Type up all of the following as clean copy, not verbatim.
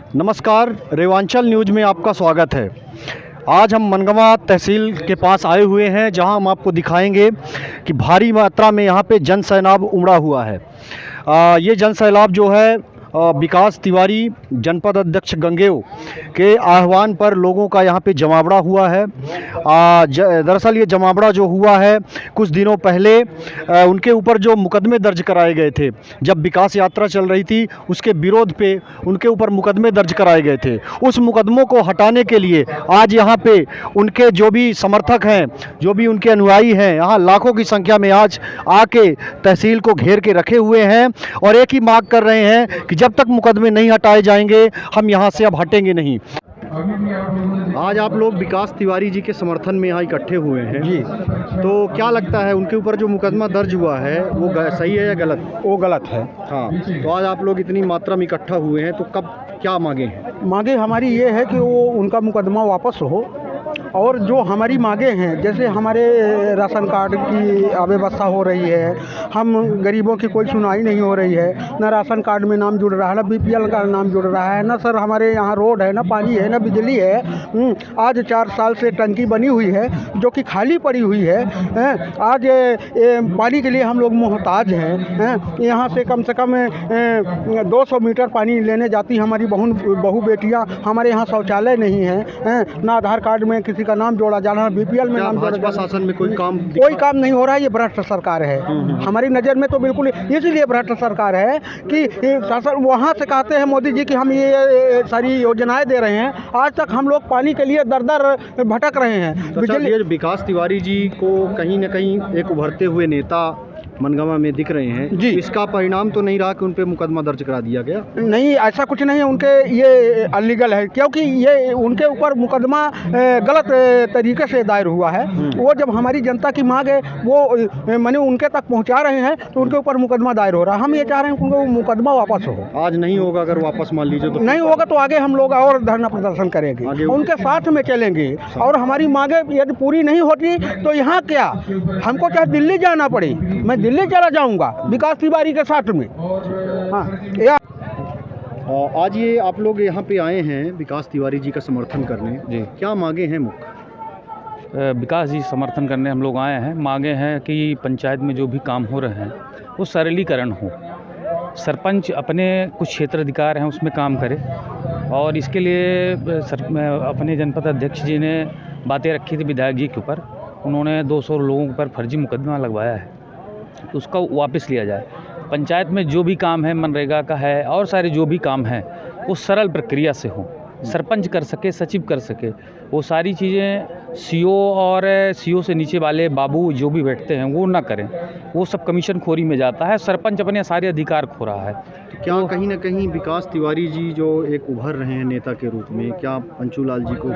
नमस्कार, रेवांचल न्यूज़ में आपका स्वागत है। आज हम मनगवा तहसील के पास आए हुए हैं, जहां हम आपको दिखाएंगे कि भारी मात्रा में यहां पे जन सैलाब उमड़ा हुआ है। ये जन सैलाब जो है विकास तिवारी जनपद अध्यक्ष गंगेव के आह्वान पर लोगों का यहाँ पे जमावड़ा हुआ है। दरअसल ये जमावड़ा जो हुआ है कुछ दिनों पहले उनके ऊपर जो मुकदमे दर्ज कराए गए थे, जब विकास यात्रा चल रही थी उसके विरोध पे उनके ऊपर मुकदमे दर्ज कराए गए थे। उस मुकदमों को हटाने के लिए आज यहाँ पे उनके जो भी समर्थक हैं, जो भी उनके अनुयायी हैं, यहाँ लाखों की संख्या में आज आके तहसील को घेर के रखे हुए हैं और एक ही मांग कर रहे हैं कि जब तक मुकदमे नहीं हटाए जाएंगे हम यहाँ से अब हटेंगे नहीं। आज आप लोग विकास तिवारी जी के समर्थन में यहाँ इकट्ठे हुए हैं जी, तो क्या लगता है उनके ऊपर जो मुकदमा दर्ज हुआ है वो सही है या गलत? वो गलत है। हाँ, तो आज आप लोग इतनी मात्रा में इकट्ठा हुए हैं, तो कब क्या मांगे हैं? मांगे हमारी ये है कि वो उनका मुकदमा वापस हो, और जो हमारी मांगे हैं, जैसे हमारे राशन कार्ड की अव्यवस्था हो रही है, हम गरीबों की कोई सुनवाई नहीं हो रही है, ना राशन कार्ड में नाम जुड़ रहा है, ना बीपीएल का नाम जुड़ रहा है, ना सर हमारे यहाँ रोड है, ना पानी है, ना बिजली है। आज 4 साल से टंकी बनी हुई है जो कि खाली पड़ी हुई है। आज पानी के लिए हम लोग मोहताज हैं। यहाँ से कम 200 मीटर पानी लेने जाती हमारी बहू बेटियाँ। हमारे यहाँ शौचालय नहीं है, ना आधार कार्ड में किसी का नाम जोड़ा जा रहा, बीपीएल में नाम जोड़ा। भाजपा शासन में कोई काम नहीं हो रहा है। ये भ्रष्ट सरकार है। हमारी नज़र में तो बिल्कुल इसीलिए भ्रष्ट सरकार है कि शासन वहाँ से कहते हैं मोदी जी कि हम ये सारी योजनाएं दे रहे हैं, आज तक हम लोग पानी के लिए दर भटक रहे हैं। तो ये विकास तिवारी जी को कहीं न कहीं एक उभरते हुए नेता मनगवा में दिख रहे हैं जी, इसका परिणाम तो नहीं रहा कि उन पे मुकदमा दर्ज करा दिया गया? नहीं, ऐसा कुछ नहीं है। उनके ये अलीगल है, क्योंकि ये उनके ऊपर मुकदमा गलत तरीके से दायर हुआ है। वो जब हमारी जनता की मांग है वो माने उनके तक पहुंचा रहे हैं, तो उनके ऊपर मुकदमा दायर हो रहा है। हम ये चाह रहे हैं कि उनको मुकदमा वापस हो। आज नहीं होगा, अगर वापस मान लीजिए तो नहीं होगा तो आगे हम लोग और धरना प्रदर्शन करेंगे, उनके साथ में चलेंगे, और हमारी मांगे यदि पूरी नहीं होती तो यहाँ क्या, हमको चाहे दिल्ली जाना पड़े, मैं दिल्ली चला जाऊंगा विकास तिवारी के साथ में। हाँ, आज ये आप लोग यहाँ पे आए हैं विकास तिवारी जी का समर्थन करने जी, क्या मांगे हैं मुख्य? विकास जी समर्थन करने हम लोग आए हैं। मांगे हैं कि पंचायत में जो भी काम हो रहे हैं वो सरलीकरण हो, सरपंच अपने कुछ क्षेत्र अधिकार हैं उसमें काम करे, और इसके लिए अपने जनपद अध्यक्ष जी ने बातें रखी थी विधायक जी के ऊपर। उन्होंने 200 लोगों पर फर्जी मुकदमा लगवाया है, तो उसका वापस लिया जाए। पंचायत में जो भी काम है, मनरेगा का है और सारे जो भी काम हैं वो सरल प्रक्रिया से हो, सरपंच कर सके, सचिव कर सके, वो सारी चीज़ें सीओ और सीओ से नीचे वाले बाबू जो भी बैठते हैं वो ना करें। वो सब कमीशन खोरी में जाता है, सरपंच अपने सारे अधिकार खो रहा है। तो क्या कहीं ना कहीं विकास तिवारी जी जो एक उभर रहे हैं नेता के रूप में, क्या पंचूलाल जी को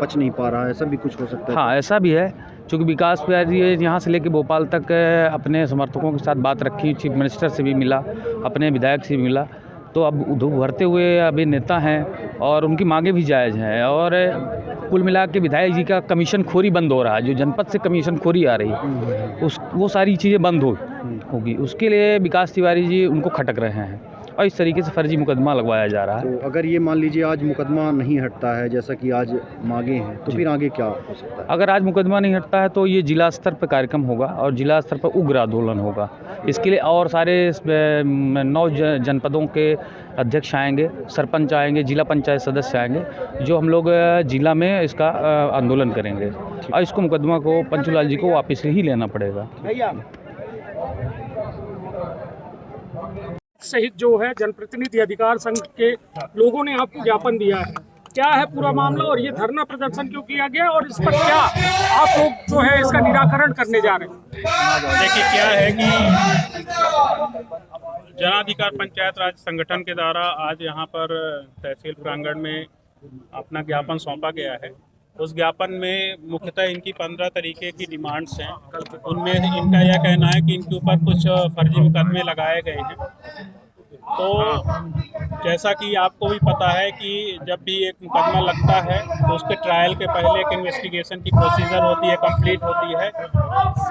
पच नहीं पा रहा है? ऐसा भी कुछ हो सकता है? हाँ, ऐसा भी है, क्योंकि विकास तिवारी यहाँ से लेकर भोपाल तक अपने समर्थकों के साथ बात रखी, चीफ मिनिस्टर से भी मिला, अपने विधायक से भी मिला, तो अब उभरते हुए अभी नेता हैं और उनकी मांगे भी जायज़ हैं। और कुल मिला के विधायक जी का कमीशन खोरी बंद हो रहा है, जो जनपद से कमीशन खोरी आ रही है वो सारी चीज़ें बंद होगी। उसके लिए विकास तिवारी जी उनको खटक रहे हैं और इस तरीके से फर्जी मुकदमा लगवाया जा रहा है। तो अगर ये मान लीजिए आज मुकदमा नहीं हटता है जैसा कि आज मांगे हैं, तो फिर आगे क्या हो सकता है? अगर आज मुकदमा नहीं हटता है तो ये जिला स्तर पर कार्यक्रम होगा और जिला स्तर पर उग्र आंदोलन होगा। इसके लिए और सारे 9 जनपदों के अध्यक्ष आएंगे, सरपंच आएंगे, जिला पंचायत सदस्य आएंगे, जो हम लोग जिला में इसका आंदोलन करेंगे और इसको मुकदमा को पंचूलाल जी को वापस ही लेना पड़ेगा। सहित जो है जनप्रतिनिधि अधिकार संघ के लोगों ने आपको ज्ञापन दिया है, क्या है पूरा मामला और ये धरना प्रदर्शन क्यों किया गया और इस पर क्या आप लोग जो है इसका निराकरण करने जा रहे हैं? देखिए, क्या है कि जनाधिकार पंचायत राज संगठन के द्वारा आज यहाँ पर तहसील प्रांगण में अपना ज्ञापन सौंपा गया है। उस ज्ञापन में मुख्यतः इनकी 15 तरीके की डिमांड्स हैं। उनमें इनका यह कहना है कि इनके ऊपर कुछ फर्जी मुकदमे लगाए गए हैं तो जैसा कि आपको भी पता है कि जब भी एक मुकदमा लगता है तो उसके ट्रायल के पहले एक इन्वेस्टिगेशन की प्रोसीजर होती है, कंप्लीट होती है।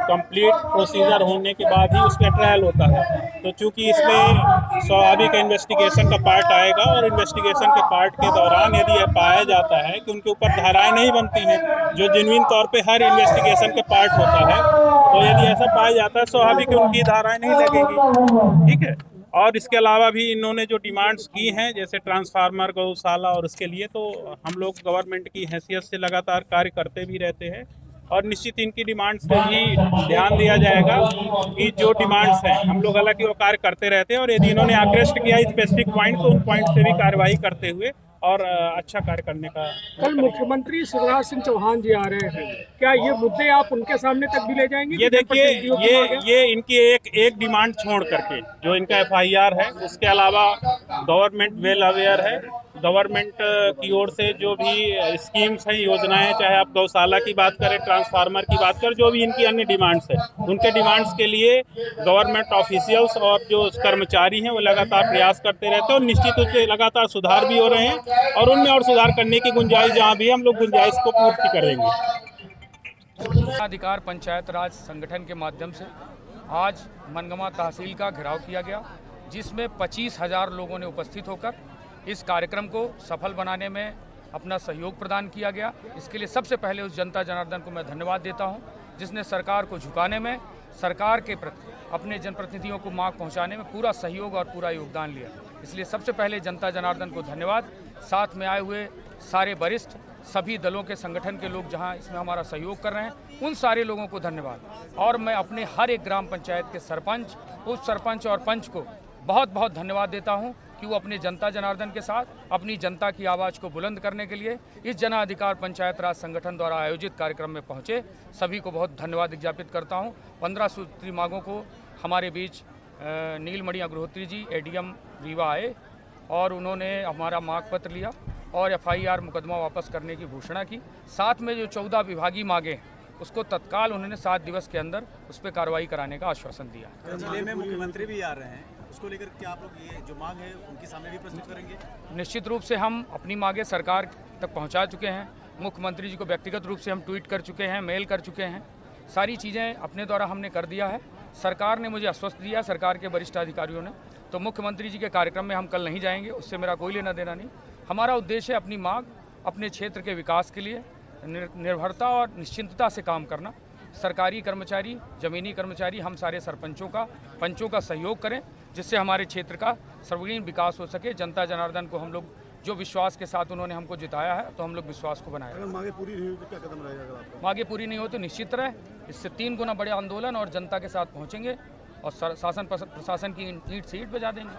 कंप्लीट प्रोसीजर होने के बाद ही उसका ट्रायल होता है। तो चूंकि इसमें स्वाभाविक इन्वेस्टिगेशन का पार्ट आएगा और इन्वेस्टिगेशन के पार्ट के दौरान यदि यह पाया जाता है कि उनके ऊपर धाराएं नहीं बनती हैं, जो जेन्युइन तौर पे हर इन्वेस्टिगेशन के पार्ट होता है, तो यदि ऐसा पाया जाता है स्वाभाविक उनकी धाराएं नहीं लगेंगी। ठीक है। और इसके अलावा भी इन्होंने जो डिमांड्स की हैं, जैसे ट्रांसफार्मर, गौशाला, और उसके लिए तो हम लोग गवर्नमेंट की हैसियत से लगातार कार्य करते भी रहते हैं और निश्चित इनकी डिमांड्स पे भी ध्यान दिया जाएगा कि जो डिमांड्स हैं हम लोग हालांकि वो कार्य करते रहते हैं और यदि इन्होंने आकृष्ट किया स्पेसिफिक पॉइंट तो उन पॉइंट से भी कार्रवाई करते हुए और अच्छा कार्य करने का। कल मुख्यमंत्री शिवराज सिंह चौहान जी आ रहे हैं, क्या ये मुद्दे आप उनके सामने तक भी ले जाएंगे? ये देखिए, ये इनकी एक डिमांड छोड़ करके जो इनका FIR है, उसके अलावा गवर्नमेंट वेल अवेयर है। गवर्नमेंट की ओर से जो भी स्कीम्स हैं, योजनाएं, चाहे आप गौशाला की बात करें, ट्रांसफार्मर की बात करें, जो भी इनकी अन्य डिमांड्स है, उनके डिमांड्स के लिए गवर्नमेंट ऑफिशियल्स और जो कर्मचारी हैं वो लगातार प्रयास करते रहते हैं और निश्चित रूप से लगातार सुधार भी हो रहे हैं और उनमें और सुधार करने की गुंजाइश जहाँ भी हम लोग गुंजाइश को पूर्ति करेंगे। अधिकार पंचायत राज संगठन के माध्यम से आज मनगमा तहसील का घेराव किया गया, जिसमें 25,000 लोगों ने उपस्थित होकर इस कार्यक्रम को सफल बनाने में अपना सहयोग प्रदान किया गया। इसके लिए सबसे पहले उस जनता जनार्दन को मैं धन्यवाद देता हूं, जिसने सरकार को झुकाने में, सरकार के प्रति अपने जनप्रतिनिधियों को मांग पहुंचाने में पूरा सहयोग और पूरा योगदान लिया। इसलिए सबसे पहले जनता जनार्दन को धन्यवाद। साथ में आए हुए सारे वरिष्ठ, सभी दलों के संगठन के लोग जहां इसमें हमारा सहयोग कर रहे हैं, उन सारे लोगों को धन्यवाद। और मैं अपने हर एक ग्राम पंचायत के सरपंच, उप सरपंच और पंच को बहुत बहुत धन्यवाद देता हूं कि वो अपने जनता जनार्दन के साथ अपनी जनता की आवाज़ को बुलंद करने के लिए इस जन अधिकार पंचायत राज संगठन द्वारा आयोजित कार्यक्रम में पहुंचे। सभी को बहुत धन्यवाद ज्ञापित करता हूं। 15 सूत्री मांगों को हमारे बीच नीलमणि अग्रहोत्री जी ADM रीवा आए और उन्होंने हमारा मांग पत्र लिया और FIR मुकदमा वापस करने की घोषणा की। साथ में जो 14 विभागीय मांगे हैं उसको तत्काल उन्होंने 7 दिवस के अंदर उस पर कार्रवाई कराने का आश्वासन दिया। जिले में मुख्यमंत्री भी आ रहे हैं, उसको लेकर क्या आप लोग ये जो मांग है उनके सामने भी प्रस्तुत करेंगे? निश्चित रूप से हम अपनी मांगे सरकार तक पहुंचा चुके हैं। मुख्यमंत्री जी को व्यक्तिगत रूप से हम ट्वीट कर चुके हैं, मेल कर चुके हैं। सारी चीज़ें अपने द्वारा हमने कर दिया है। सरकार ने मुझे आश्वस्त दिया, सरकार के वरिष्ठ अधिकारियों ने, तो मुख्यमंत्री जी के कार्यक्रम में हम कल नहीं जाएंगे, उससे मेरा कोई लेना देना नहीं। हमारा उद्देश्य है अपनी मांग, अपने क्षेत्र के विकास के लिए निर्भरता और निश्चिंतता से काम करना। सरकारी कर्मचारी, ज़मीनी कर्मचारी, हम सारे सरपंचों का, पंचों का सहयोग करें, जिससे हमारे क्षेत्र का सर्वांगीण विकास हो सके। जनता जनार्दन को हम लोग जो विश्वास के साथ उन्होंने हमको जिताया है, तो हम लोग विश्वास को बनाए। अगर मांगे पूरी नहीं हुई तो क्या कदम रहेगा? अगर आपका मांगे पूरी नहीं हो तो निश्चित तरह इससे 3 गुना बड़े आंदोलन और जनता के साथ पहुँचेंगे और शासन प्रशासन की ईंट से ईंट बजा देंगे।